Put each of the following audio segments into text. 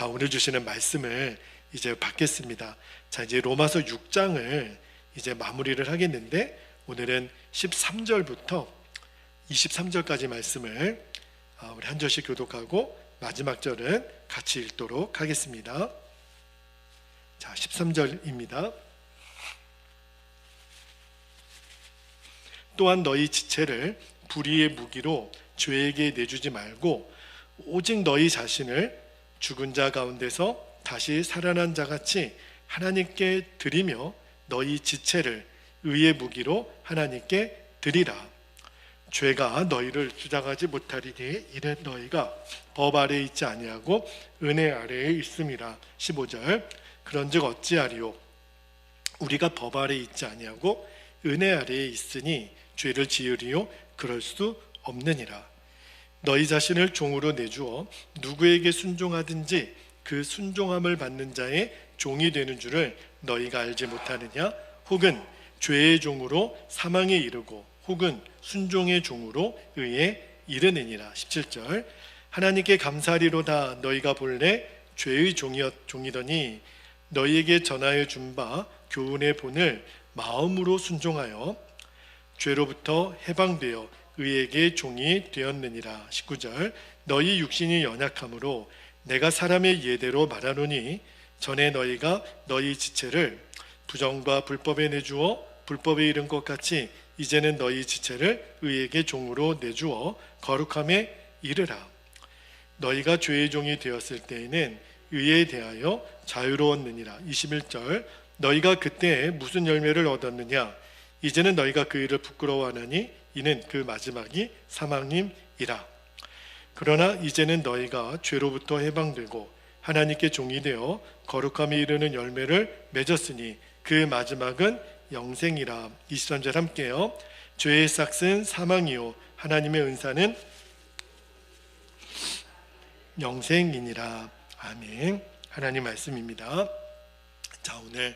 자, 오늘 주시는 말씀을 이제 받겠습니다. 자, 이제 로마서 6장을 이제 마무리를 하겠는데, 오늘은 13절부터 23절까지 말씀을 우리 한 절씩 교독하고 마지막 절은 같이 읽도록 하겠습니다. 자, 13절입니다. 또한 너희 지체를 불의의 무기로 죄에게 내주지 말고 오직 너희 자신을 죽은 자 가운데서 다시 살아난 자같이 하나님께 드리며 너희 지체를 의의 무기로 하나님께 드리라. 죄가 너희를 주장하지 못하리니 이는 너희가 법 아래에 있지 아니하고 은혜 아래에 있음이라. 15절. 그런즉 어찌하리요? 우리가 법 아래에 있지 아니하고 은혜 아래에 있으니 죄를 지으리요? 그럴 수 없느니라. 너희 자신을 종으로 내주어 누구에게 순종하든지 그 순종함을 받는 자의 종이 되는 줄을 너희가 알지 못하느냐? 혹은 죄의 종으로 사망에 이르고 혹은 순종의 종으로 의에 이르느니라. 17절. 하나님께 감사하리로다. 너희가 본래 죄의 종이더니 너희에게 전하여 준 바 교훈의 본을 마음으로 순종하여 죄로부터 해방되어 의에게 종이 되었느니라. 19절. 너희 육신이 연약함으로 내가 사람의 예대로 말하노니 전에 너희가 너희 지체를 부정과 불법에 내주어 불법에 이른 것 같이 이제는 너희 지체를 의에게 종으로 내주어 거룩함에 이르라. 너희가 죄의 종이 되었을 때에는 의에 대하여 자유로웠느니라. 21절. 너희가 그때 무슨 열매를 얻었느냐? 이제는 너희가 그 일을 부끄러워하나니 이는 그 마지막이 사망임이라. 그러나 이제는 너희가 죄로부터 해방되고 하나님께 종이 되어 거룩함에 이르는 열매를 맺었으니 그 마지막은 영생이라. 23절 함께요. 죄의 삭은 사망이요 하나님의 은사는 영생이니라. 아멘. 하나님 말씀입니다. 자, 오늘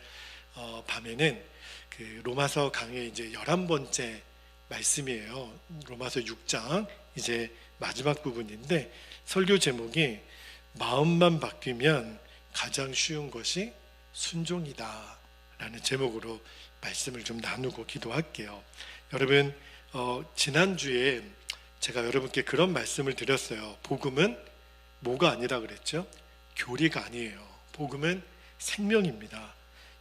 밤에는 그 로마서 강의 이제 11번째 말씀이에요. 로마서 6장 이제 마지막 부분인데, 설교 제목이 마음만 바뀌면 가장 쉬운 것이 순종이다 라는 제목으로 말씀을 좀 나누고 기도할게요. 여러분, 지난주에 제가 여러분께 그런 말씀을 드렸어요. 복음은 뭐가 아니라 그랬죠? 교리가 아니에요. 복음은 생명입니다.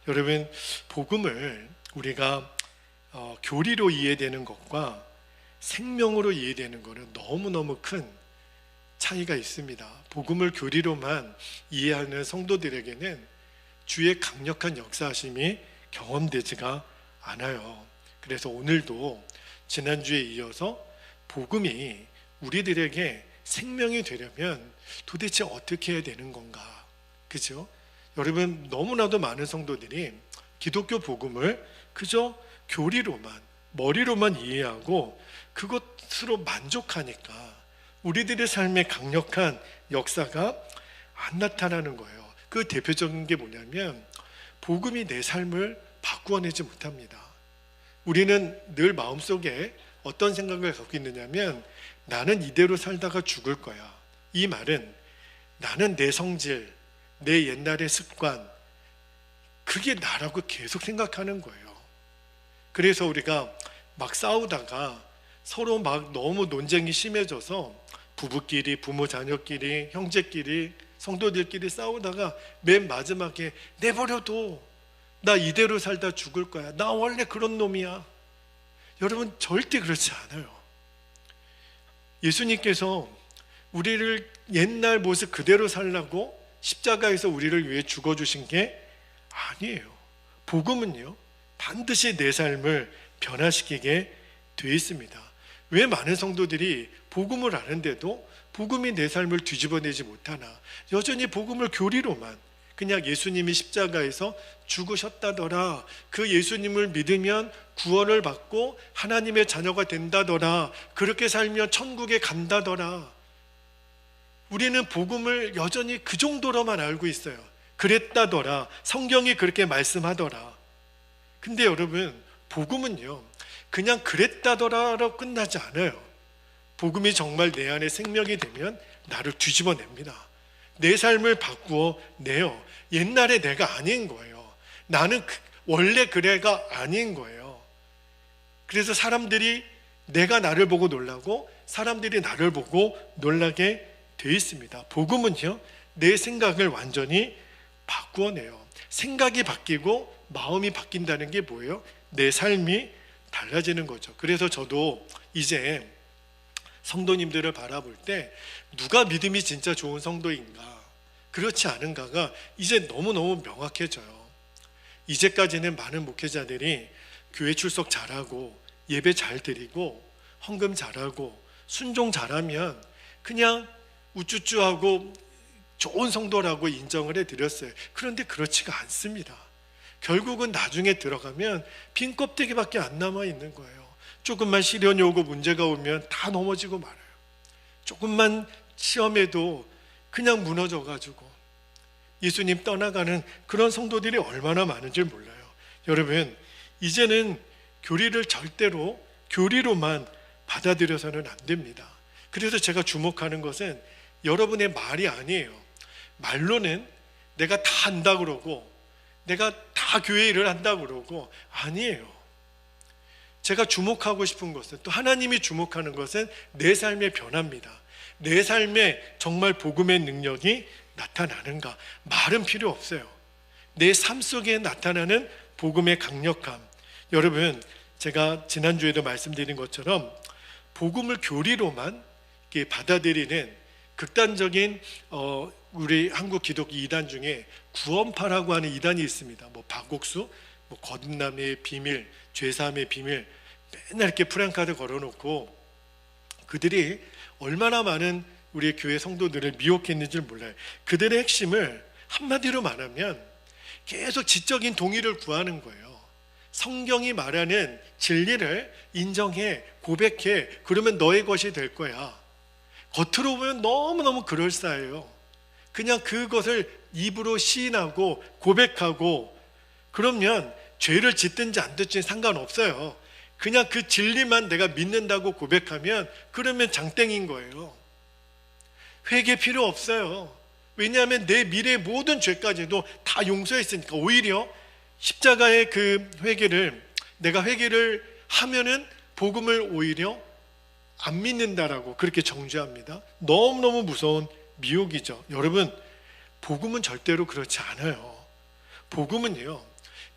여러분, 복음을 우리가 교리로 이해되는 것과 생명으로 이해되는 것은 너무너무 큰 차이가 있습니다. 복음을 교리로만 이해하는 성도들에게는 주의 강력한 역사하심이 경험되지가 않아요. 그래서 오늘도 지난주에 이어서 복음이 우리들에게 생명이 되려면 도대체 어떻게 해야 되는 건가? 그죠? 여러분, 너무나도 많은 성도들이 기독교 복음을 그저 교리로만, 머리로만 이해하고 그것으로 만족하니까 우리들의 삶에 강력한 역사가 안 나타나는 거예요. 그 대표적인 게 뭐냐면 복음이 내 삶을 바꾸어내지 못합니다. 우리는 늘 마음속에 어떤 생각을 갖고 있느냐면 나는 이대로 살다가 죽을 거야. 이 말은 나는 내 성질, 내 옛날의 습관, 그게 나라고 계속 생각하는 거예요. 그래서 우리가 막 싸우다가 서로 막 너무 논쟁이 심해져서 부부끼리, 부모 자녀끼리, 형제끼리, 성도들끼리 싸우다가 맨 마지막에 내버려둬. 나 이대로 살다 죽을 거야. 나 원래 그런 놈이야. 여러분, 절대 그렇지 않아요. 예수님께서 우리를 옛날 모습 그대로 살라고 십자가에서 우리를 위해 죽어주신 게 아니에요. 복음은요, 반드시 내 삶을 변화시키게 돼 있습니다. 왜 많은 성도들이 복음을 아는데도 복음이 내 삶을 뒤집어내지 못하나? 여전히 복음을 교리로만, 그냥 예수님이 십자가에서 죽으셨다더라, 그 예수님을 믿으면 구원을 받고 하나님의 자녀가 된다더라, 그렇게 살면 천국에 간다더라. 우리는 복음을 여전히 그 정도로만 알고 있어요. 그랬다더라, 성경이 그렇게 말씀하더라. 근데 여러분, 복음은요 그냥 그랬다더라로 끝나지 않아요. 복음이 정말 내 안에 생명이 되면 나를 뒤집어냅니다. 내 삶을 바꾸어 내요. 옛날에 내가 아닌 거예요. 나는 원래 그래가 아닌 거예요. 그래서 사람들이 내가 나를 보고 놀라고 사람들이 나를 보고 놀라게 돼 있습니다. 복음은요, 내 생각을 완전히 바꾸어내요. 생각이 바뀌고 마음이 바뀐다는 게 뭐예요? 내 삶이 달라지는 거죠. 그래서 저도 이제 성도님들을 바라볼 때 누가 믿음이 진짜 좋은 성도인가, 그렇지 않은가가 이제 너무너무 명확해져요. 이제까지는 많은 목회자들이 교회 출석 잘하고 예배 잘 드리고 헌금 잘하고 순종 잘하면 그냥 우쭈쭈하고 좋은 성도라고 인정을 해드렸어요. 그런데 그렇지가 않습니다. 결국은 나중에 들어가면 빈 껍데기밖에 안 남아있는 거예요. 조금만 시련이 오고 문제가 오면 다 넘어지고 말아요. 조금만 시험에도 그냥 무너져가지고 예수님 떠나가는 그런 성도들이 얼마나 많은지 몰라요. 여러분, 이제는 교리를 절대로 교리로만 받아들여서는 안 됩니다. 그래서 제가 주목하는 것은 여러분의 말이 아니에요. 말로는 내가 다 한다 그러고 내가 다 교회 일을 한다 그러고 아니에요. 제가 주목하고 싶은 것은, 또 하나님이 주목하는 것은 내 삶의 변화입니다. 내 삶에 정말 복음의 능력이 나타나는가? 말은 필요 없어요. 내 삶 속에 나타나는 복음의 강력함. 여러분, 제가 지난주에도 말씀드린 것처럼 복음을 교리로만 받아들이는 극단적인 우리 한국 기독교 이단 중에 구원파라고 하는 이단이 있습니다. 뭐 박옥수, 뭐 거듭남의 비밀, 죄사함의 비밀, 맨날 이렇게 프랜카드 걸어놓고 그들이 얼마나 많은 우리 교회 성도들을 미혹했는지 몰라요. 그들의 핵심을 한마디로 말하면 계속 지적인 동의를 구하는 거예요. 성경이 말하는 진리를 인정해, 고백해, 그러면 너의 것이 될 거야. 겉으로 보면 너무너무 그럴싸해요. 그냥 그것을 입으로 시인하고 고백하고 그러면 죄를 짓든지 안 짓든지 상관없어요. 그냥 그 진리만 내가 믿는다고 고백하면 그러면 장땡인 거예요. 회개 필요 없어요. 왜냐하면 내 미래의 모든 죄까지도 다 용서했으니까. 오히려 십자가의 그 회개를, 내가 회개를 하면은 복음을 오히려 안 믿는다라고 그렇게 정죄합니다. 너무너무 무서운 미혹이죠. 여러분, 복음은 절대로 그렇지 않아요. 복음은요,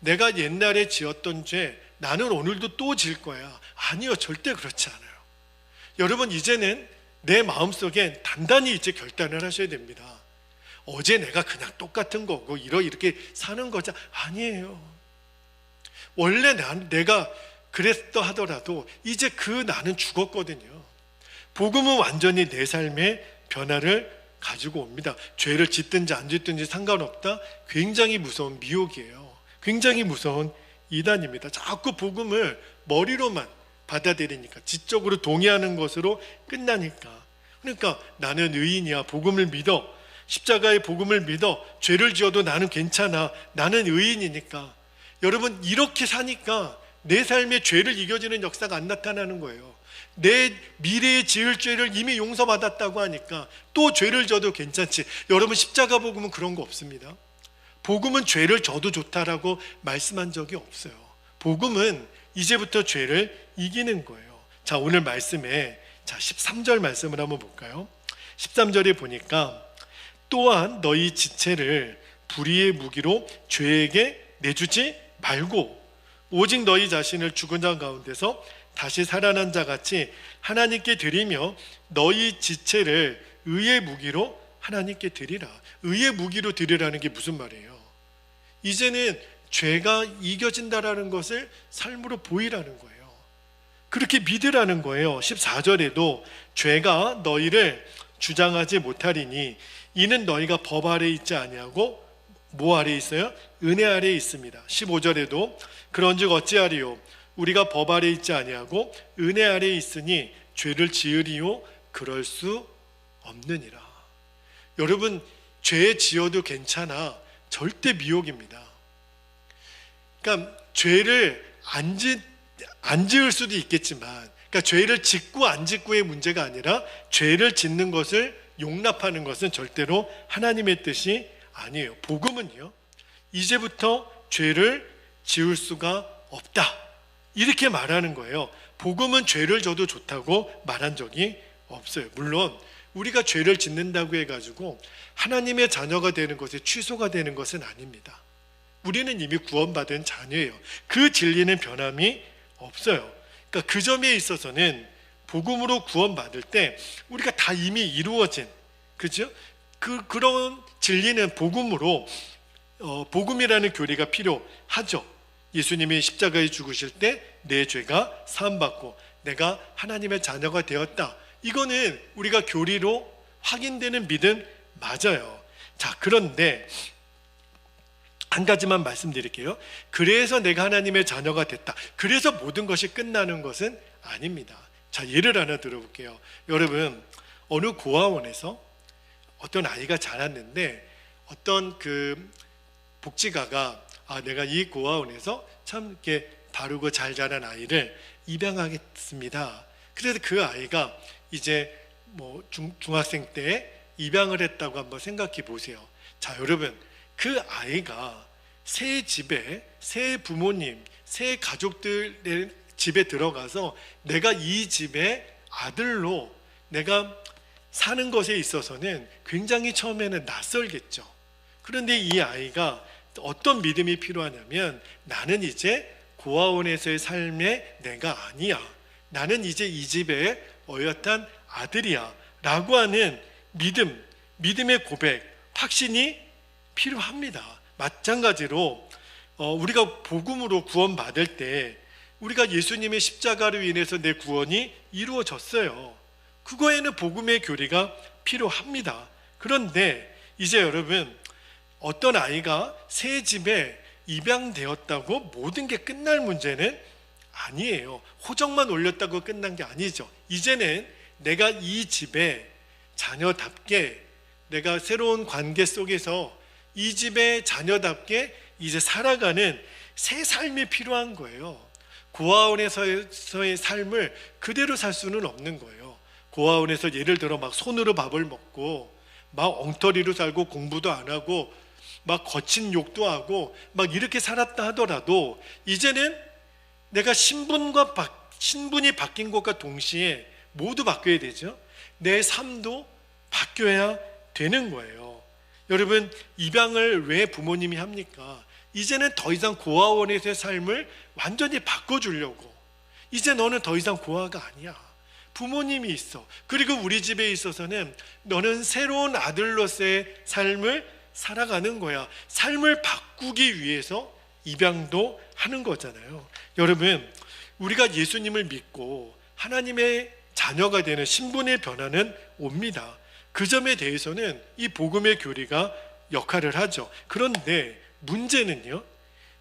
내가 옛날에 지었던 죄 나는 오늘도 또 질 거야. 아니요, 절대 그렇지 않아요. 여러분, 이제는 내 마음속에 단단히 이제 결단을 하셔야 됩니다. 어제 내가 그냥 똑같은 거고 이렇게 사는 거지 아니에요. 원래 내가 그랬다 하더라도 이제 그 나는 죽었거든요. 복음은 완전히 내 삶의 변화를 가지고 옵니다. 죄를 짓든지 안 짓든지 상관없다. 굉장히 무서운 미혹이에요. 굉장히 무서운 이단입니다. 자꾸 복음을 머리로만 받아들이니까, 지적으로 동의하는 것으로 끝나니까. 그러니까 나는 의인이야, 복음을 믿어, 십자가의 복음을 믿어, 죄를 지어도 나는 괜찮아, 나는 의인이니까. 여러분, 이렇게 사니까 내 삶에 죄를 이겨지는 역사가 안 나타나는 거예요. 내 미래에 지을 죄를 이미 용서받았다고 하니까 또 죄를 져도 괜찮지. 여러분, 십자가 복음은 그런 거 없습니다. 복음은 죄를 져도 좋다라고 말씀한 적이 없어요. 복음은 이제부터 죄를 이기는 거예요. 자, 오늘 말씀에 13절 말씀을 한번 볼까요? 13절에 보니까 또한 너희 지체를 불의의 무기로 죄에게 내주지 말고 오직 너희 자신을 죽은 자 가운데서 다시 살아난 자 같이 하나님께 드리며 너희 지체를 의의 무기로 하나님께 드리라. 의의 무기로 드리라는 게 무슨 말이에요? 이제는 죄가 이겨진다라는 것을 삶으로 보이라는 거예요. 그렇게 믿으라는 거예요. 14절에도 죄가 너희를 주장하지 못하리니 이는 너희가 법 아래 있지 아니하고 뭐 아래 있어요? 은혜 아래 있습니다. 15절에도 그런즉 어찌하리요? 우리가 법 아래 있지 아니하고 은혜 아래 있으니 죄를 지으리요? 그럴 수 없느니라. 여러분, 죄 지어도 괜찮아. 절대 미혹입니다. 그러니까 죄를 안 지을 수도 있겠지만, 그러니까 죄를 짓고 안 짓고의 문제가 아니라 죄를 짓는 것을 용납하는 것은 절대로 하나님의 뜻이 아니에요. 복음은요, 이제부터 죄를 지을 수가 없다, 이렇게 말하는 거예요. 복음은 죄를 져도 좋다고 말한 적이 없어요. 물론 우리가 죄를 짓는다고 해가지고 하나님의 자녀가 되는 것에 취소가 되는 것은 아닙니다. 우리는 이미 구원받은 자녀예요. 그 진리는 변함이 없어요. 그러니까 그 점에 있어서는 복음으로 구원받을 때 우리가 다 이미 이루어진, 그죠? 그런 진리는 복음으로, 복음이라는 교리가 필요하죠. 예수님이 십자가에 죽으실 때 내 죄가 사함받고 내가 하나님의 자녀가 되었다, 이거는 우리가 교리로 확인되는 믿음 맞아요. 자, 그런데 한 가지만 말씀드릴게요. 그래서 내가 하나님의 자녀가 됐다, 그래서 모든 것이 끝나는 것은 아닙니다. 자, 예를 하나 들어볼게요. 여러분, 어느 고아원에서 어떤 아이가 자랐는데 어떤 그 복지가가 내가 이 고아원에서 참 이렇게 바르고 잘 자란 아이를 입양하겠습니다. 그래서 그 아이가 이제 뭐 중학생 때 입양을 했다고 한번 생각해 보세요. 자, 여러분, 그 아이가 새 집에, 새 부모님, 새 가족들의 집에 들어가서 내가 이 집의 아들로 내가 사는 것에 있어서는 굉장히 처음에는 낯설겠죠. 그런데 이 아이가 어떤 믿음이 필요하냐면, 나는 이제 고아원에서의 삶의 내가 아니야, 나는 이제 이 집의 어엿한 아들이야 라고 하는 믿음의 고백, 확신이 필요합니다. 마찬가지로 우리가 복음으로 구원받을 때 우리가 예수님의 십자가로 인해서 내 구원이 이루어졌어요. 그거에는 복음의 교리가 필요합니다. 그런데 이제 여러분, 어떤 아이가 새 집에 입양되었다고 모든 게 끝날 문제는 아니에요. 호적만 올렸다고 끝난 게 아니죠. 이제는 내가 이 집의 자녀답게, 내가 새로운 관계 속에서 이 집의 자녀답게 이제 살아가는 새 삶이 필요한 거예요. 고아원에서의 삶을 그대로 살 수는 없는 거예요. 고아원에서 예를 들어 막 손으로 밥을 먹고 막 엉터리로 살고 공부도 안 하고 막 거친 욕도 하고 막 이렇게 살았다 하더라도, 이제는 내가 신분이 바뀐 것과 동시에 모두 바뀌어야 되죠. 내 삶도 바뀌어야 되는 거예요. 여러분, 입양을 왜 부모님이 합니까? 이제는 더 이상 고아원에서의 삶을 완전히 바꿔주려고. 이제 너는 더 이상 고아가 아니야, 부모님이 있어. 그리고 우리 집에 있어서는 너는 새로운 아들로서의 삶을 살아가는 거야. 삶을 바꾸기 위해서 입양도 하는 거잖아요. 여러분, 우리가 예수님을 믿고 하나님의 자녀가 되는 신분의 변화는 옵니다. 그 점에 대해서는 이 복음의 교리가 역할을 하죠. 그런데 문제는요,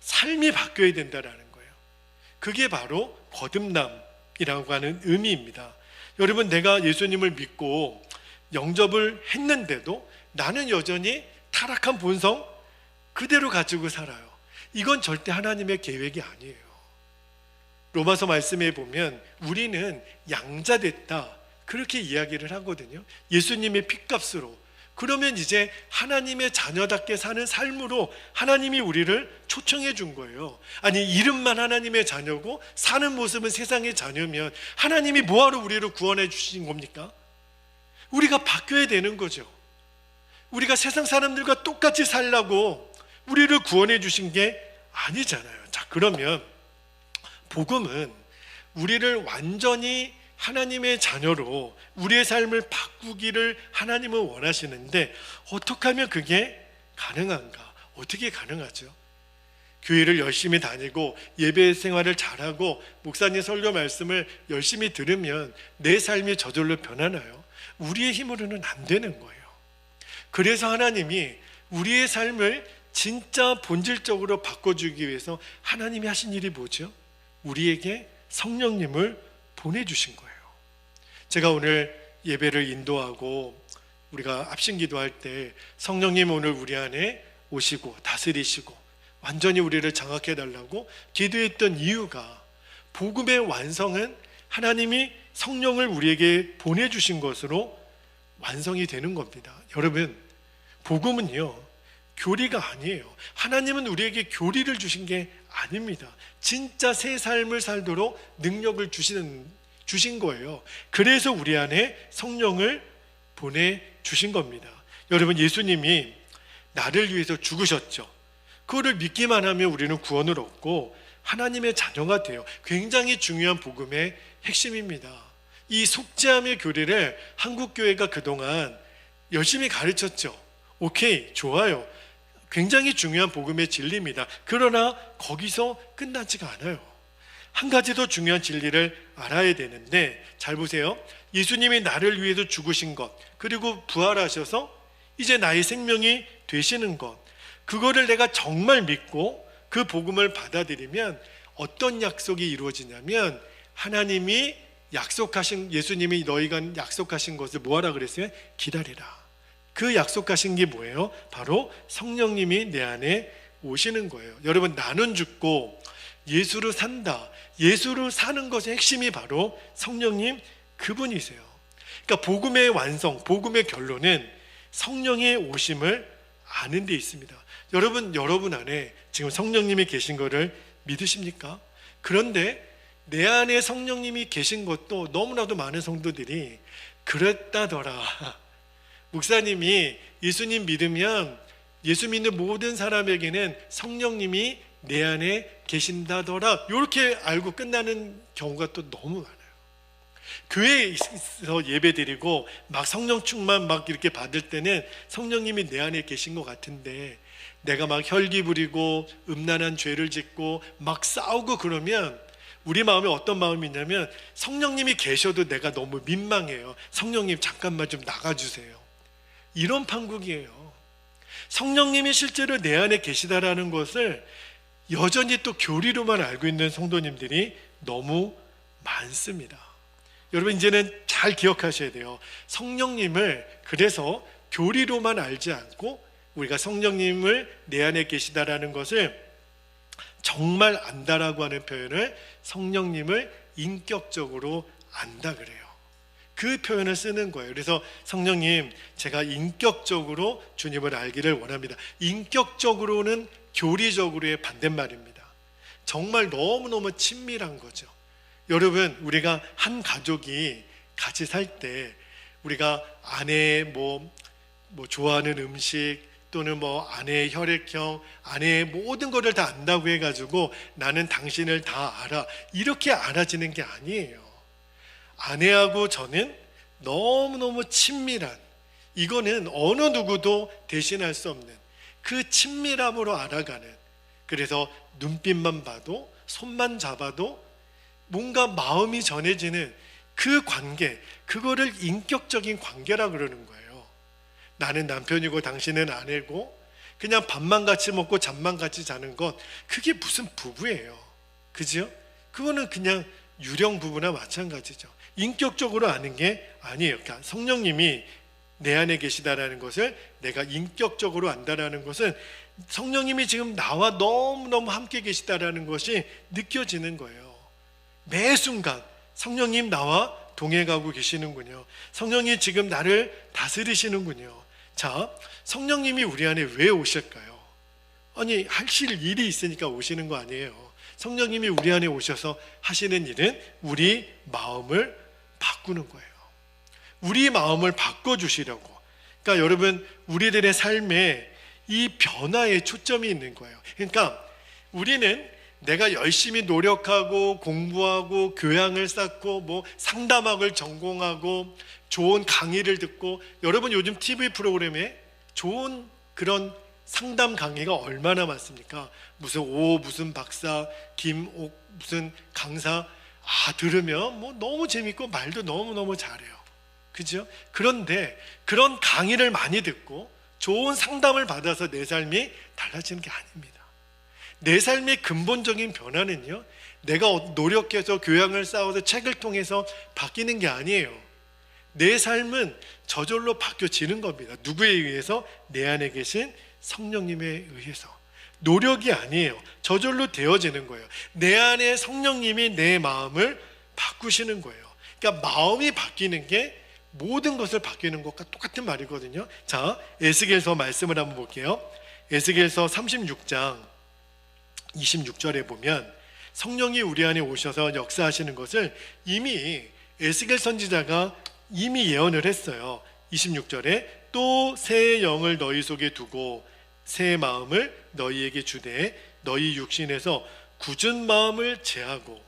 삶이 바뀌어야 된다는 거예요. 그게 바로 거듭남이라고 하는 의미입니다. 여러분, 내가 예수님을 믿고 영접을 했는데도 나는 여전히 타락한 본성 그대로 가지고 살아요. 이건 절대 하나님의 계획이 아니에요. 로마서 말씀에 보면 우리는 양자됐다, 그렇게 이야기를 하거든요. 예수님의 핏값으로. 그러면 이제 하나님의 자녀답게 사는 삶으로 하나님이 우리를 초청해 준 거예요. 아니, 이름만 하나님의 자녀고 사는 모습은 세상의 자녀면 하나님이 뭐하러 우리를 구원해 주신 겁니까? 우리가 바뀌어야 되는 거죠. 우리가 세상 사람들과 똑같이 살라고 우리를 구원해 주신 게 아니잖아요. 자, 그러면 복음은 우리를 완전히 하나님의 자녀로 우리의 삶을 바꾸기를 하나님은 원하시는데, 어떻게 하면 그게 가능한가? 어떻게 가능하죠? 교회를 열심히 다니고 예배 생활을 잘하고 목사님 설교 말씀을 열심히 들으면 내 삶이 저절로 변하나요? 우리의 힘으로는 안 되는 거예요. 그래서 하나님이 우리의 삶을 진짜 본질적으로 바꿔주기 위해서 하나님이 하신 일이 뭐죠? 우리에게 성령님을 보내주신 거예요. 제가 오늘 예배를 인도하고 우리가 합심기도할 때 성령님 오늘 우리 안에 오시고 다스리시고 완전히 우리를 장악해 달라고 기도했던 이유가, 복음의 완성은 하나님이 성령을 우리에게 보내주신 것으로 완성이 되는 겁니다. 여러분, 복음은요, 교리가 아니에요. 하나님은 우리에게 교리를 주신 게 아닙니다. 진짜 새 삶을 살도록 능력을 주신 거예요. 그래서 우리 안에 성령을 보내주신 겁니다. 여러분, 예수님이 나를 위해서 죽으셨죠. 그거를 믿기만 하면 우리는 구원을 얻고 하나님의 자녀가 돼요. 굉장히 중요한 복음의 핵심입니다. 이 속죄함의 교리를 한국교회가 그동안 열심히 가르쳤죠. 오케이, 좋아요. 굉장히 중요한 복음의 진리입니다. 그러나 거기서 끝나지가 않아요. 한 가지 더 중요한 진리를 알아야 되는데, 잘 보세요. 예수님이 나를 위해서 죽으신 것, 그리고 부활하셔서 이제 나의 생명이 되시는 것, 그거를 내가 정말 믿고 그 복음을 받아들이면 어떤 약속이 이루어지냐면, 하나님이 약속하신, 예수님이 너희가 약속하신 것을 뭐하라 그랬어요? 기다리라. 그 약속하신 게 뭐예요? 바로 성령님이 내 안에 오시는 거예요. 여러분, 나는 죽고 예수로 산다. 예수로 사는 것의 핵심이 바로 성령님 그분이세요. 그러니까 복음의 완성, 복음의 결론은 성령의 오심을 아는 데 있습니다. 여러분 안에 지금 성령님이 계신 것을 믿으십니까? 그런데 내 안에 성령님이 계신 것도 너무나도 많은 성도들이 그랬다더라. 목사님이 예수님 믿으면 예수 믿는 모든 사람에게는 성령님이 내 안에 계신다더라, 이렇게 알고 끝나는 경우가 또 너무 많아요. 교회에서 예배 드리고 막 성령 충만 막 이렇게 받을 때는 성령님이 내 안에 계신 것 같은데, 내가 막 혈기 부리고 음란한 죄를 짓고 막 싸우고 그러면 우리 마음에 어떤 마음이 있냐면, 성령님이 계셔도 내가 너무 민망해요. 성령님 잠깐만 좀 나가주세요. 이런 판국이에요. 성령님이 실제로 내 안에 계시다라는 것을 여전히 또 교리로만 알고 있는 성도님들이 너무 많습니다. 여러분, 이제는 잘 기억하셔야 돼요. 성령님을 그래서 교리로만 알지 않고 우리가 성령님을 내 안에 계시다라는 것을 정말 안다라고 하는 표현을 성령님을 인격적으로 안다 그래요. 그 표현을 쓰는 거예요. 그래서 성령님, 제가 인격적으로 주님을 알기를 원합니다. 인격적으로는 교리적으로의 반대말입니다. 정말 너무너무 친밀한 거죠. 여러분, 우리가 한 가족이 같이 살 때 우리가 아내의 뭐 좋아하는 음식 또는 뭐 아내의 혈액형, 아내의 모든 것을 다 안다고 해가지고 나는 당신을 다 알아, 이렇게 알아지는 게 아니에요. 아내하고 저는 너무너무 친밀한, 이거는 어느 누구도 대신할 수 없는 그 친밀함으로 알아가는, 그래서 눈빛만 봐도 손만 잡아도 뭔가 마음이 전해지는 그 관계, 그거를 인격적인 관계라 그러는 거예요. 나는 남편이고 당신은 아내고 그냥 밥만 같이 먹고 잠만 같이 자는 것, 그게 무슨 부부예요? 그죠? 그거는 그냥 유령 부부나 마찬가지죠. 인격적으로 아는 게 아니에요. 그러니까 성령님이 내 안에 계시다라는 것을 내가 인격적으로 안다라는 것은 성령님이 지금 나와 너무너무 함께 계시다라는 것이 느껴지는 거예요. 매 순간 성령님 나와 동행하고 계시는군요. 성령이 지금 나를 다스리시는군요. 자, 성령님이 우리 안에 왜 오실까요? 아니, 하실 일이 있으니까 오시는 거 아니에요. 성령님이 우리 안에 오셔서 하시는 일은 우리 마음을 바꾸는 거예요. 우리 마음을 바꿔주시려고. 그러니까 여러분, 우리들의 삶에 이 변화에 초점이 있는 거예요. 그러니까 우리는 내가 열심히 노력하고 공부하고 교양을 쌓고 뭐 상담학을 전공하고 좋은 강의를 듣고, 여러분 요즘 TV 프로그램에 좋은 그런 상담 강의가 얼마나 많습니까? 무슨 박사, 김옥 무슨 강사, 들으면 뭐 너무 재밌고 말도 너무너무 잘해요. 그죠? 그런데 그런 강의를 많이 듣고 좋은 상담을 받아서 내 삶이 달라지는 게 아닙니다. 내 삶의 근본적인 변화는요, 내가 노력해서 교양을 쌓아서 책을 통해서 바뀌는 게 아니에요. 내 삶은 저절로 바뀌어지는 겁니다. 누구에 의해서? 내 안에 계신 성령님에 의해서. 노력이 아니에요. 저절로 되어지는 거예요. 내 안에 성령님이 내 마음을 바꾸시는 거예요. 그러니까 마음이 바뀌는 게 모든 것을 바뀌는 것과 똑같은 말이거든요. 자, 에스겔서 말씀을 한번 볼게요. 에스겔서 36장 26절에 보면 성령이 우리 안에 오셔서 역사하시는 것을 이미 에스겔 선지자가 이미 예언을 했어요. 26절에 또 새 영을 너희 속에 두고 새 마음을 너희에게 주되 너희 육신에서 굳은 마음을 제하고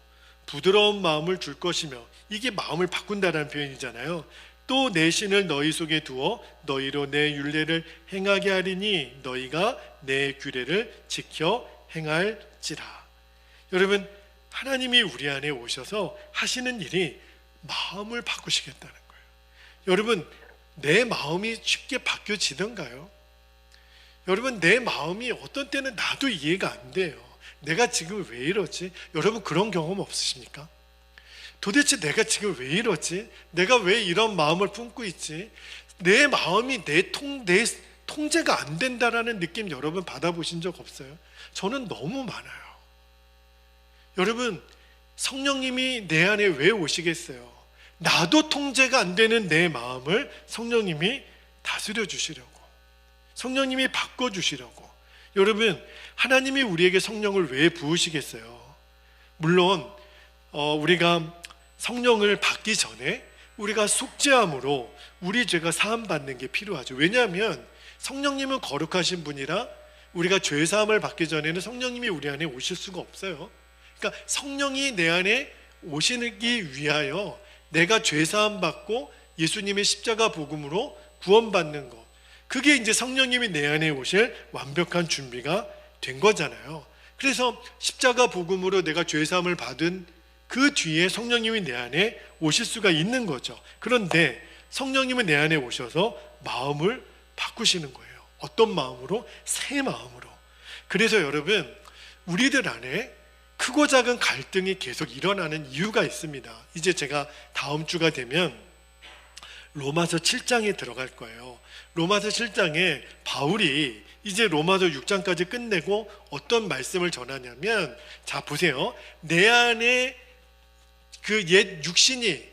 부드러운 마음을 줄 것이며, 이게 마음을 바꾼다라는 표현이잖아요. 또 내 신을 너희 속에 두어 너희로 내 율례를 행하게 하리니 너희가 내 규례를 지켜 행할지라. 여러분, 하나님이 우리 안에 오셔서 하시는 일이 마음을 바꾸시겠다는 거예요. 여러분, 내 마음이 쉽게 바뀌어지던가요? 여러분, 내 마음이 어떤 때는 나도 이해가 안 돼요. 내가 지금 왜 이러지? 여러분, 그런 경험 없으십니까? 도대체 내가 지금 왜 이러지? 내가 왜 이런 마음을 품고 있지? 내 마음이 내 통제가 안 된다라는 느낌 여러분 받아보신 적 없어요? 저는 너무 많아요. 여러분, 성령님이 내 안에 왜 오시겠어요? 나도 통제가 안 되는 내 마음을 성령님이 다스려 주시려고, 성령님이 바꿔주시려고. 여러분, 하나님이 우리에게 성령을 왜 부으시겠어요? 물론 우리가 성령을 받기 전에 우리가 속죄함으로 우리 죄가 사함받는 게 필요하죠. 왜냐하면 성령님은 거룩하신 분이라 우리가 죄사함을 받기 전에는 성령님이 우리 안에 오실 수가 없어요. 그러니까 성령이 내 안에 오시기 위하여 내가 죄사함 받고 예수님의 십자가 복음으로 구원받는 것, 그게 이제 성령님이 내 안에 오실 완벽한 준비가 된 거잖아요. 그래서 십자가 복음으로 내가 죄사함을 받은 그 뒤에 성령님이 내 안에 오실 수가 있는 거죠. 그런데 성령님은 내 안에 오셔서 마음을 바꾸시는 거예요. 어떤 마음으로? 새 마음으로. 그래서 여러분, 우리들 안에 크고 작은 갈등이 계속 일어나는 이유가 있습니다. 이제 제가 다음 주가 되면 로마서 7장에 들어갈 거예요. 로마서 7장에 바울이 이제 로마서 6장까지 끝내고 어떤 말씀을 전하냐면, 자 보세요. 내 안에 그 옛 육신이,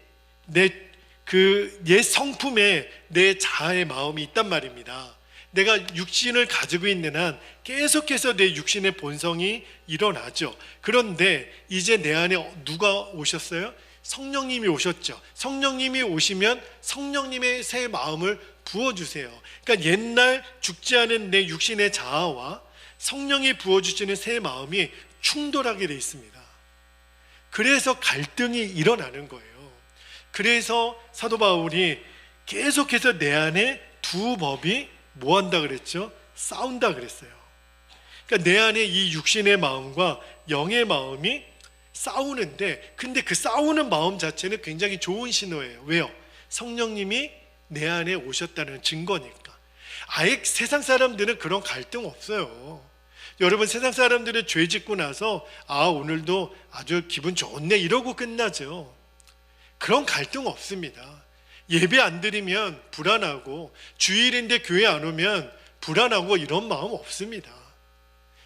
그 옛 성품에 내 자아의 마음이 있단 말입니다. 내가 육신을 가지고 있는 한 계속해서 내 육신의 본성이 일어나죠. 그런데 이제 내 안에 누가 오셨어요? 성령님이 오셨죠. 성령님이 오시면 성령님의 새 마음을 부어주세요. 그러니까 옛날 죽지 않은 내 육신의 자아와 성령이 부어주시는 새 마음이 충돌하게 돼 있습니다. 그래서 갈등이 일어나는 거예요. 그래서 사도 바울이 계속해서 내 안에 두 법이 뭐 한다 그랬죠? 싸운다 그랬어요. 그러니까 내 안에 이 육신의 마음과 영의 마음이 싸우는데, 근데 그 싸우는 마음 자체는 굉장히 좋은 신호예요. 왜요? 성령님이 내 안에 오셨다는 증거니까. 아예 세상 사람들은 그런 갈등 없어요. 여러분, 세상 사람들은 죄 짓고 나서 오늘도 아주 기분 좋네 이러고 끝나죠. 그런 갈등 없습니다. 예배 안 드리면 불안하고, 주일인데 교회 안 오면 불안하고, 이런 마음 없습니다.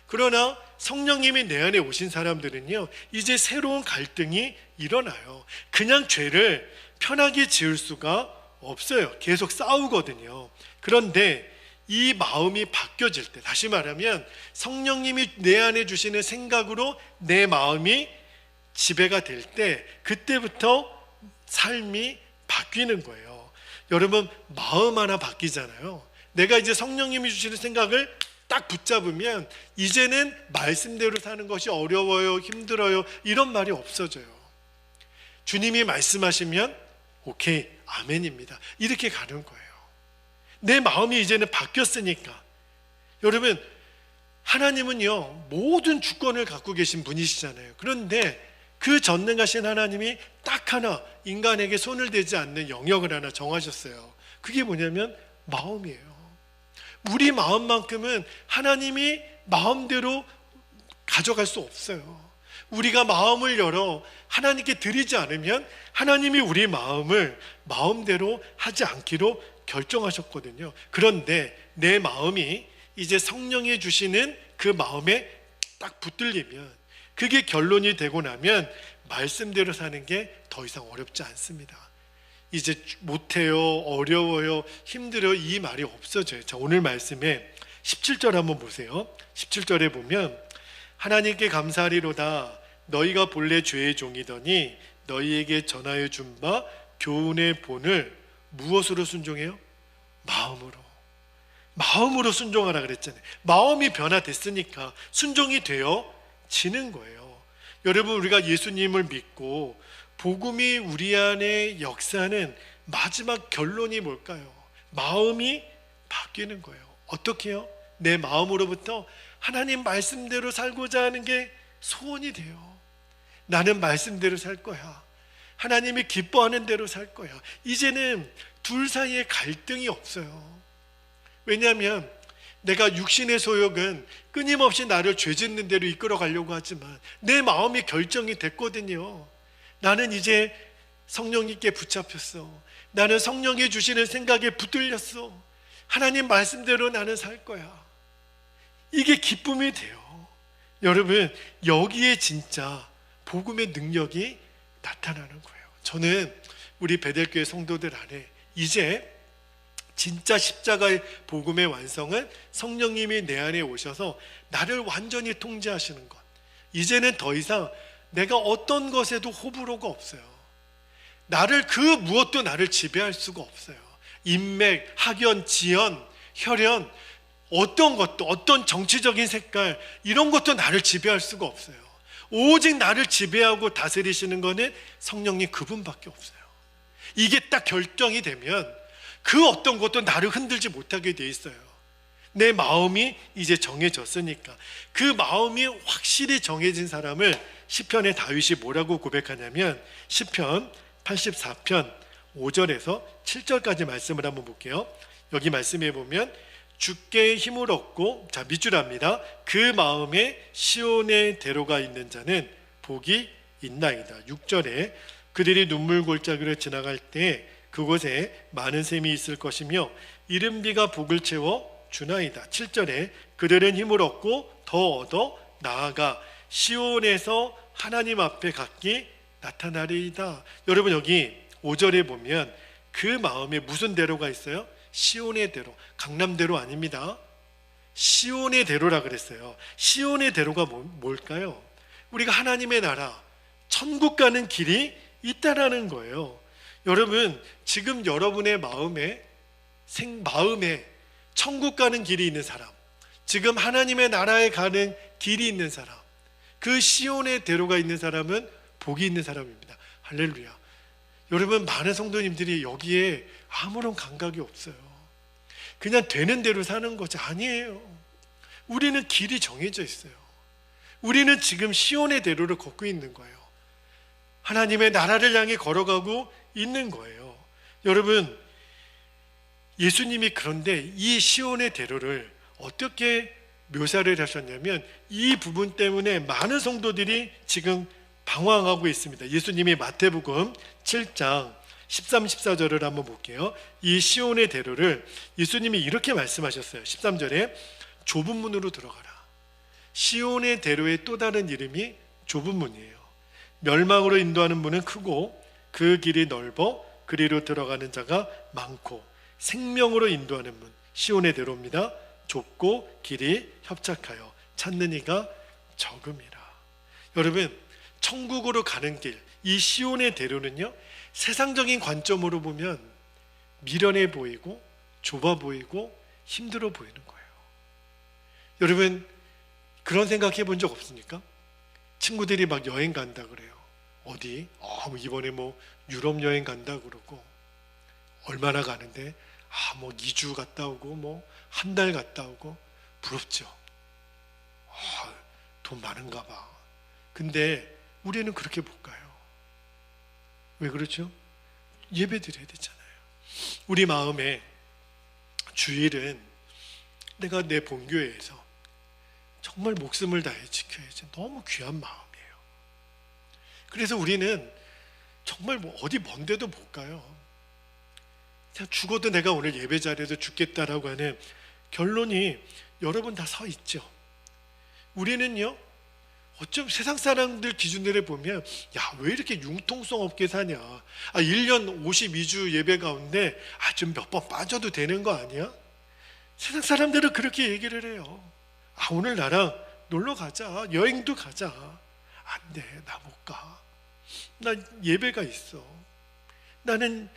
그러나 성령님이 내 안에 오신 사람들은요, 이제 새로운 갈등이 일어나요. 그냥 죄를 편하게 지을 수가 없어요. 계속 싸우거든요. 그런데 이 마음이 바뀌어질 때, 다시 말하면 성령님이 내 안에 주시는 생각으로 내 마음이 지배가 될 때, 그때부터 삶이 바뀌는 거예요. 여러분, 마음 하나 바뀌잖아요. 내가 이제 성령님이 주시는 생각을 딱 붙잡으면 이제는 말씀대로 사는 것이 어려워요, 힘들어요, 이런 말이 없어져요. 주님이 말씀하시면 오케이, 아멘입니다. 이렇게 가는 거예요. 내 마음이 이제는 바뀌었으니까. 여러분, 하나님은요, 모든 주권을 갖고 계신 분이시잖아요. 그런데 그 전능하신 하나님이 딱 하나, 인간에게 손을 대지 않는 영역을 하나 정하셨어요. 그게 뭐냐면 마음이에요. 우리 마음만큼은 하나님이 마음대로 가져갈 수 없어요. 우리가 마음을 열어 하나님께 드리지 않으면 하나님이 우리 마음을 마음대로 하지 않기로 결정하셨거든요. 그런데 내 마음이 이제 성령이 주시는 그 마음에 딱 붙들리면, 그게 결론이 되고 나면 말씀대로 사는 게 더 이상 어렵지 않습니다. 이제 못해요, 어려워요, 힘들어요 이 말이 없어져요. 자, 오늘 말씀에 17절 한번 보세요. 17절에 보면 하나님께 감사하리로다 너희가 본래 죄의 종이더니 너희에게 전하여 준 바 교훈의 본을 무엇으로 순종해요? 마음으로 순종하라 그랬잖아요. 마음이 변화됐으니까 순종이 되어지는 거예요. 여러분, 우리가 예수님을 믿고 복음이 우리 안에 역사하는 마지막 결론이 뭘까요? 마음이 바뀌는 거예요. 어떻게 해요? 내 마음으로부터 하나님 말씀대로 살고자 하는 게 소원이 돼요. 나는 말씀대로 살 거야. 하나님이 기뻐하는 대로 살 거야. 이제는 둘 사이에 갈등이 없어요. 왜냐하면 내가 육신의 소욕은 끊임없이 나를 죄 짓는 대로 이끌어 가려고 하지만 내 마음이 결정이 됐거든요. 나는 이제 성령님께 붙잡혔어. 나는 성령이 주시는 생각에 붙들렸어. 하나님 말씀대로 나는 살 거야. 이게 기쁨이 돼요. 여러분, 여기에 진짜 복음의 능력이 나타나는 거예요. 저는 우리 베델교회 성도들 안에 이제 진짜 십자가의 복음의 완성은 성령님이 내 안에 오셔서 나를 완전히 통제하시는 것. 이제는 더 이상 내가 어떤 것에도 호불호가 없어요. 그 무엇도 나를 지배할 수가 없어요. 인맥, 학연, 지연, 혈연, 어떤 것도, 어떤 정치적인 색깔, 이런 것도 나를 지배할 수가 없어요. 오직 나를 지배하고 다스리시는 것은 성령님 그분밖에 없어요. 이게 딱 결정이 되면 그 어떤 것도 나를 흔들지 못하게 돼 있어요. 내 마음이 이제 정해졌으니까. 그 마음이 확실히 정해진 사람을 시편의 다윗이 뭐라고 고백하냐면 시편 84편 5절에서 7절까지 말씀을 한번 볼게요. 여기 말씀해 보면 주께 힘을 얻고, 자, 밑줄 합니다. 그 마음에 시온의 대로가 있는 자는 복이 있나이다. 6절에 그들이 눈물 골짜기를 지나갈 때 그곳에 많은 샘이 있을 것이며 이른 비가 복을 채워 주나이다. 7절에 그들은 힘을 얻고 더 얻어 나아가 시온에서 하나님 앞에 각기 나타나리이다. 여러분, 여기 5절에 보면 그 마음에 무슨 대로가 있어요? 시온의 대로, 강남대로 아닙니다. 시온의 대로라 그랬어요. 시온의 대로가 뭘까요? 우리가 하나님의 나라, 천국 가는 길이 있다라는 거예요. 여러분, 지금 여러분의 마음에 천국 가는 길이 있는 사람, 지금 하나님의 나라에 가는 길이 있는 사람, 그 시온의 대로가 있는 사람은 복이 있는 사람입니다. 할렐루야. 여러분, 많은 성도님들이 여기에 아무런 감각이 없어요. 그냥 되는 대로 사는 것이 아니에요. 우리는 길이 정해져 있어요. 우리는 지금 시온의 대로를 걷고 있는 거예요. 하나님의 나라를 향해 걸어가고 있는 거예요. 여러분, 예수님이 그런데 이 시온의 대로를 어떻게 묘사를 하셨냐면 이 부분 때문에 많은 성도들이 지금 방황하고 있습니다. 예수님이 마태복음 7장 13, 14절을 한번 볼게요. 이 시온의 대로를 예수님이 이렇게 말씀하셨어요. 13절에 좁은 문으로 들어가라. 시온의 대로의 또 다른 이름이 좁은 문이에요. 멸망으로 인도하는 문은 크고 그 길이 넓어 그리로 들어가는 자가 많고 생명으로 인도하는 문, 시온의 대로입니다. 좁고 길이 협착하여 찾는 이가 적음이라. 여러분, 천국으로 가는 길, 이 시온의 대로는요, 세상적인 관점으로 보면 미련해 보이고 좁아 보이고 힘들어 보이는 거예요. 여러분, 그런 생각 해본 적 없습니까? 친구들이 막 여행 간다 그래요. 어디? 이번에 뭐 유럽 여행 간다 그러고 얼마나 가는데? 뭐 2주 갔다 오고 뭐 한 달 갔다 오고. 부럽죠? 돈 많은가 봐. 근데 우리는 그렇게 못 가요. 왜 그렇죠? 예배 드려야 되잖아요. 우리 마음에 주일은 내가 내 본교회에서 정말 목숨을 다해 지켜야지. 너무 귀한 마음이에요. 그래서 우리는 정말 뭐 어디 먼 데도 못 가요. 그냥 죽어도 내가 오늘 예배 자리에서 죽겠다라고 하는 결론이 여러분 다 서 있죠. 우리는요, 어쩜 세상 사람들 기준으로 보면 야, 왜 이렇게 융통성 없게 사냐, 1년 52주 예배 가운데 좀 몇 번 빠져도 되는 거 아니야? 세상 사람들은 그렇게 얘기를 해요. 오늘 나랑 놀러 가자, 여행도 가자. 안 돼, 나 못 가. 나 예배가 있어. 나는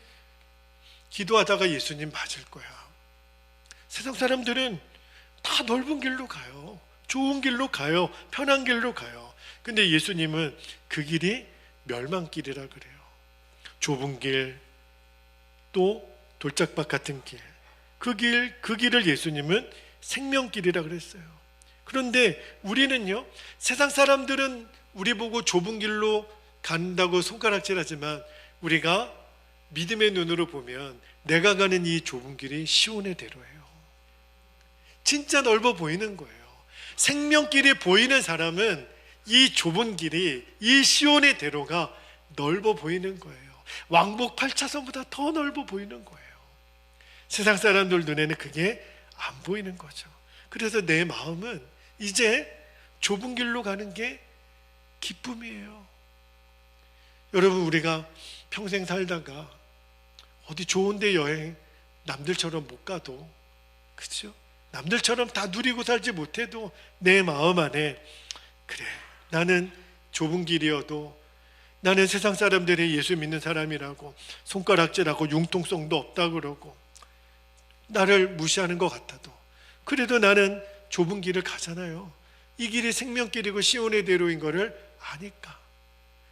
기도하다가 예수님 맞을 거야. 세상 사람들은 다 넓은 길로 가요. 좋은 길로 가요. 편한 길로 가요. 근데 예수님은 그 길이 멸망길이라 그래요. 좁은 길, 또 돌짝밭 같은 길, 그 길을 예수님은 생명길이라 그랬어요. 그런데 우리는요, 세상 사람들은 우리 보고 좁은 길로 간다고 손가락질하지만 우리가 믿음의 눈으로 보면 내가 가는 이 좁은 길이 시온의 대로예요. 진짜 넓어 보이는 거예요. 생명길이 보이는 사람은 이 좁은 길이, 이 시온의 대로가 넓어 보이는 거예요. 왕복 8차선보다 더 넓어 보이는 거예요. 세상 사람들 눈에는 그게 안 보이는 거죠. 그래서 내 마음은 이제 좁은 길로 가는 게 기쁨이에요. 여러분, 우리가 평생 살다가 어디 좋은 데 여행 남들처럼 못 가도, 그렇죠? 남들처럼 다 누리고 살지 못해도 내 마음 안에, 그래, 나는 좁은 길이어도, 나는 세상 사람들이 예수 믿는 사람이라고 손가락질하고 융통성도 없다 그러고 나를 무시하는 것 같아도, 그래도 나는 좁은 길을 가잖아요. 이 길이 생명길이고 시온의 대로인 것을 아니까.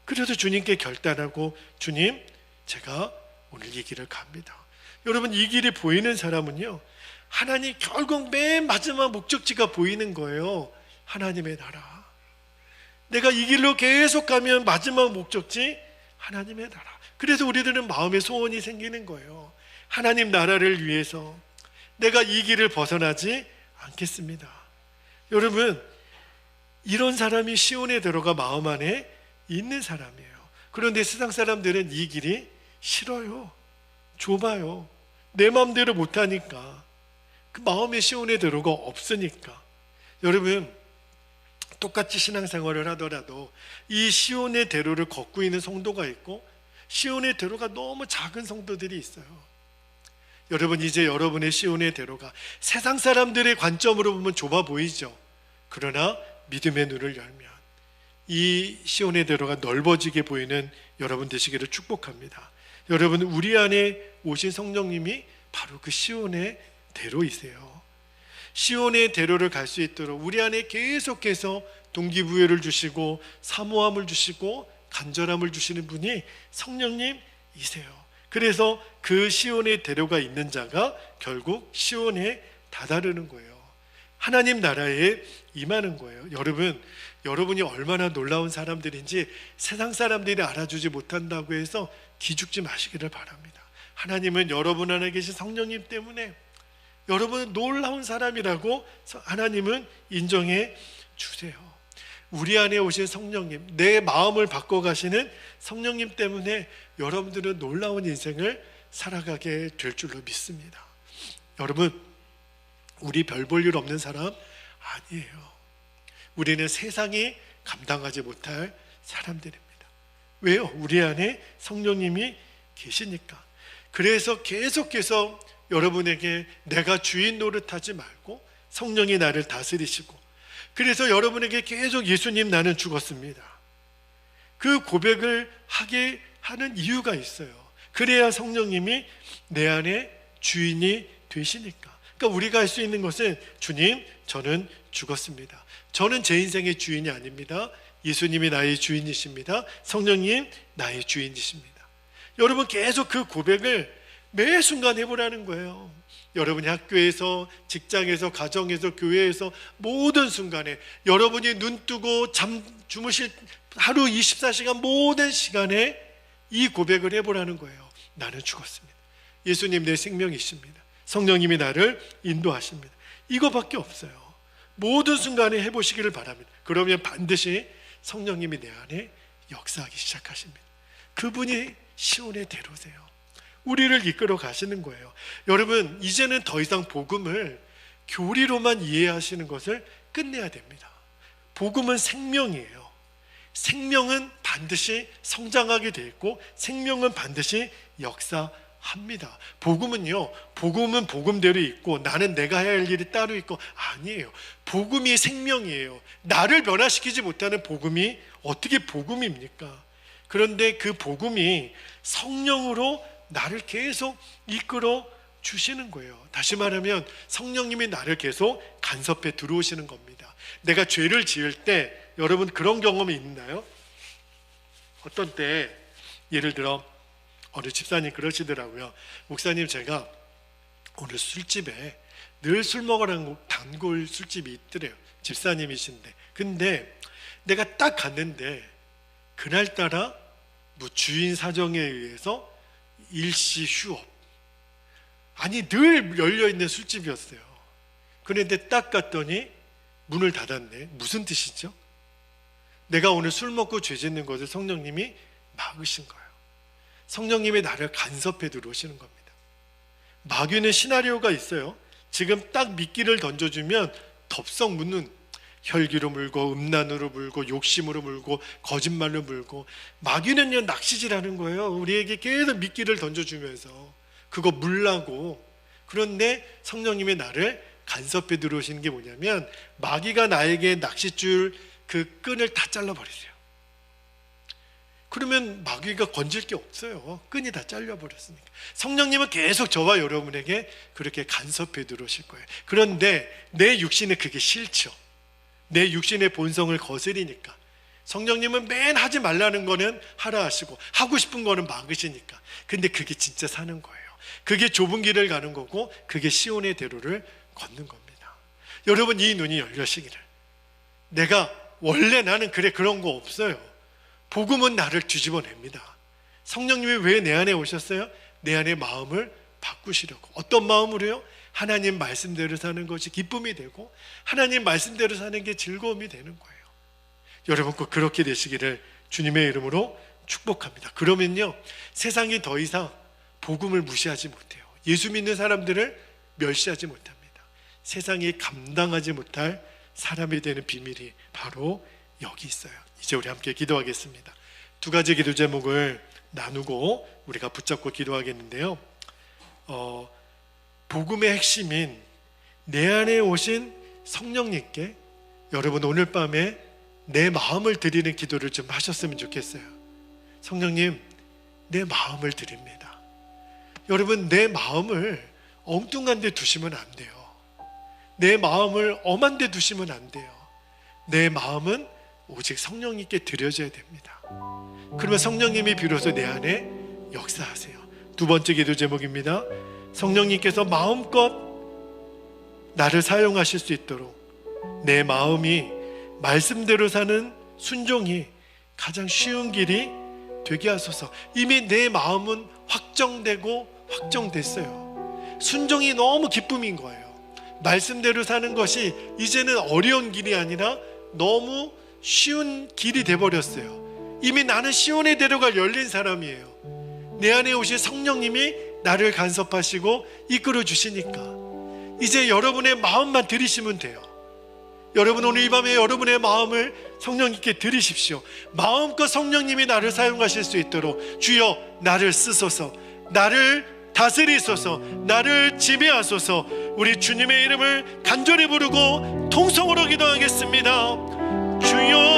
그래서 주님께 결단하고, 주님, 제가 오늘 이 길을 갑니다. 여러분, 이 길이 보이는 사람은요, 하나님 결국 맨 마지막 목적지가 보이는 거예요. 하나님의 나라. 내가 이 길로 계속 가면 마지막 목적지 하나님의 나라. 그래서 우리들은 마음의 소원이 생기는 거예요. 하나님 나라를 위해서 내가 이 길을 벗어나지 않겠습니다. 여러분, 이런 사람이 시온에 들어가 마음 안에 있는 사람이에요. 그런데 세상 사람들은 이 길이 싫어요. 좁아요. 내 마음대로 못하니까. 그 마음의 시온의 대로가 없으니까. 여러분, 똑같이 신앙생활을 하더라도 이 시온의 대로를 걷고 있는 성도가 있고 시온의 대로가 너무 작은 성도들이 있어요. 여러분, 이제 여러분의 시온의 대로가 세상 사람들의 관점으로 보면 좁아 보이죠. 그러나 믿음의 눈을 열면 이 시온의 대로가 넓어지게 보이는 여러분 되시기를 축복합니다. 여러분, 우리 안에 오신 성령님이 바로 그 시온의 대로이세요. 시온의 대로를 갈 수 있도록 우리 안에 계속해서 동기부여를 주시고 사모함을 주시고 간절함을 주시는 분이 성령님이세요. 그래서 그 시온의 대로가 있는 자가 결국 시온에 다다르는 거예요. 하나님 나라에 임하는 거예요. 여러분, 여러분이 얼마나 놀라운 사람들인지 세상 사람들이 알아주지 못한다고 해서 기죽지 마시기를 바랍니다. 하나님은 여러분 안에 계신 성령님 때문에 여러분은 놀라운 사람이라고 하나님은 인정해 주세요. 우리 안에 오신 성령님, 내 마음을 바꿔가시는 성령님 때문에 여러분들은 놀라운 인생을 살아가게 될 줄로 믿습니다. 여러분, 우리 별 볼 일 없는 사람 아니에요. 우리는 세상이 감당하지 못할 사람들입니다. 왜요? 우리 안에 성령님이 계시니까. 그래서 계속해서 여러분에게 내가 주인 노릇하지 말고 성령이 나를 다스리시고, 그래서 여러분에게 계속 예수님 나는 죽었습니다, 그 고백을 하게 하는 이유가 있어요. 그래야 성령님이 내 안에 주인이 되시니까. 그러니까 우리가 할 수 있는 것은, 주님, 저는 죽었습니다. 저는 제 인생의 주인이 아닙니다. 예수님이 나의 주인이십니다. 성령님 나의 주인이십니다. 여러분, 계속 그 고백을 매 순간 해보라는 거예요. 여러분이 학교에서, 직장에서, 가정에서, 교회에서 모든 순간에, 여러분이 눈 뜨고 주무실 하루 24시간 모든 시간에 이 고백을 해보라는 거예요. 나는 죽었습니다. 예수님 내 생명이십니다. 성령님이 나를 인도하십니다. 이거밖에 없어요. 모든 순간에 해보시기를 바랍니다. 그러면 반드시 성령님이 내 안에 역사하기 시작하십니다. 그분이 시온의 대로세요. 우리를 이끌어 가시는 거예요. 여러분, 이제는 더 이상 복음을 교리로만 이해하시는 것을 끝내야 됩니다. 복음은 생명이에요. 생명은 반드시 성장하게 돼 있고 생명은 반드시 역사합니다. 복음은 복음대로 있고 나는 내가 해야 할 일이 따로 있고 아니에요. 복음이 생명이에요. 나를 변화시키지 못하는 복음이 어떻게 복음입니까? 그런데 그 복음이 성령으로 나를 계속 이끌어 주시는 거예요. 다시 말하면 성령님이 나를 계속 간섭해 들어오시는 겁니다. 내가 죄를 지을 때 여러분 그런 경험이 있나요? 어떤 때 예를 들어 어느 집사님 그러시더라고요. 목사님, 제가 오늘 술집에 늘 술 먹으라는 단골 술집이 있더래요. 집사님이신데 근데 내가 딱 갔는데 그날따라 뭐 주인 사정에 의해서 일시 휴업, 아니 늘 열려있는 술집이었어요. 그런데 딱 갔더니 문을 닫았네. 무슨 뜻이죠? 내가 오늘 술 먹고 죄 짓는 것을 성령님이 막으신 거예요. 성령님이 나를 간섭해 들어오시는 겁니다. 마귀는 시나리오가 있어요. 지금 딱 미끼를 던져주면 덥석 묻는, 혈기로 물고 음란으로 물고 욕심으로 물고 거짓말로 물고, 마귀는요 낚시질하는 거예요. 우리에게 계속 미끼를 던져주면서 그거 물라고. 그런데 성령님이 나를 간섭해 들어오시는 게 뭐냐면 마귀가 나에게 낚싯줄 그 끈을 다 잘라버리세요. 그러면 마귀가 건질 게 없어요. 끈이 다 잘려버렸으니까. 성령님은 계속 저와 여러분에게 그렇게 간섭해 들어오실 거예요. 그런데 내 육신에 그게 싫죠. 내 육신의 본성을 거스리니까 성령님은 맨 하지 말라는 거는 하라 하시고 하고 싶은 거는 막으시니까. 근데 그게 진짜 사는 거예요. 그게 좁은 길을 가는 거고 그게 시온의 대로를 걷는 겁니다. 여러분, 이 눈이 열려시기를. 내가 원래 나는 그런 거 없어요. 복음은 나를 뒤집어냅니다. 성령님이 왜 내 안에 오셨어요? 내 안에 마음을 바꾸시려고. 어떤 마음으로요? 하나님 말씀대로 사는 것이 기쁨이 되고 하나님 말씀대로 사는 게 즐거움이 되는 거예요. 여러분 꼭 그렇게 되시기를 주님의 이름으로 축복합니다. 그러면요 세상이 더 이상 복음을 무시하지 못해요. 예수 믿는 사람들을 멸시하지 못합니다. 세상이 감당하지 못할 사람이 되는 비밀이 바로 여기 있어요. 이제 우리 함께 기도하겠습니다. 두 가지 기도 제목을 나누고 우리가 붙잡고 기도하겠는데요. 복음의 핵심인 내 안에 오신 성령님께 여러분 오늘 밤에 내 마음을 드리는 기도를 좀 하셨으면 좋겠어요. 성령님, 내 마음을 드립니다. 여러분, 내 마음을 엉뚱한 데 두시면 안 돼요. 내 마음을 엄한 데 두시면 안 돼요. 내 마음은 오직 성령님께 드려져야 됩니다. 그러면 성령님이 비로소 내 안에 역사하세요. 두 번째 기도 제목입니다. 성령님께서 마음껏 나를 사용하실 수 있도록 내 마음이 말씀대로 사는 순종이 가장 쉬운 길이 되게 하소서. 이미 내 마음은 확정되고 확정됐어요. 순종이 너무 기쁨인 거예요. 말씀대로 사는 것이 이제는 어려운 길이 아니라 너무 쉬운 길이 돼버렸어요. 이미 나는 시온의 대로가 열린 사람이에요. 내 안에 오신 성령님이 나를 간섭하시고 이끌어 주시니까 이제 여러분의 마음만 들이시면 돼요. 여러분, 오늘 이 밤에 여러분의 마음을 성령님께 드리십시오. 마음껏 성령님이 나를 사용하실 수 있도록 주여 나를 쓰소서, 나를 다스리소서, 나를 지배하소서. 우리 주님의 이름을 간절히 부르고 통성으로 기도하겠습니다. 주여